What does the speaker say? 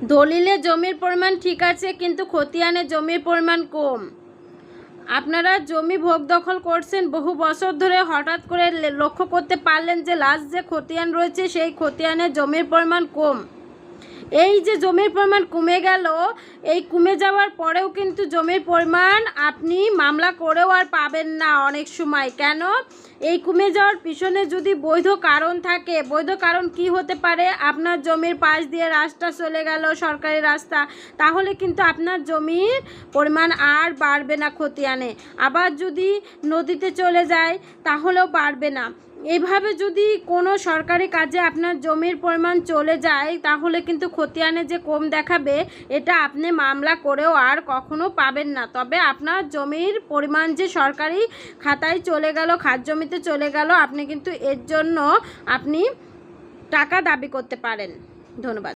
দলিলে জমির পরিমাণ ঠিক আছে, কিন্তু খতিয়ানে জমির পরিমাণ কম। আপনারা জমি ভোগ দখল করছেন বহু বছর ধরে, হঠাৎ করে লক্ষ্য করতে পারলেন যে লাস্ট যে খতিয়ান রয়েছে সেই খতিয়ানে জমির পরিমাণ কম। এই যে জমির পরিমাণ কমে গেল, এই কমে যাওয়ার পরেও কিন্তু জমির পরিমাণ আপনি মামলা করেও আর পাবেন না অনেক সময়। কেন? এই কমে যাওয়ার পিছনে যদি বৈধ কারণ থাকে, বৈধ কারণ কি হতে পারে? আপনার জমির পাশ দিয়ে রাস্তা চলে গেল, সরকারি রাস্তা, তাহলে কিন্তু আপনার জমির পরিমাণ আর বাড়বে না খতিয়ানে। আবার যদি নদীতে চলে যায় তাহলেও বাড়বে না। এইভাবে যদি কোনো সরকারি কাজে আপনার জমির পরিমাণ চলে যায় তাহলে কিন্তু খতিয়ানে যে কম দেখাবে, এটা আপনি মামলা করেও আর কখনো পাবেন না। তবে আপনার জমির পরিমাণ যে সরকারি খাতায় চলে গেল, খাস জমিতে চলে গেল, আপনি কিন্তু এর জন্য আপনি টাকা দাবি করতে পারেন। ধন্যবাদ।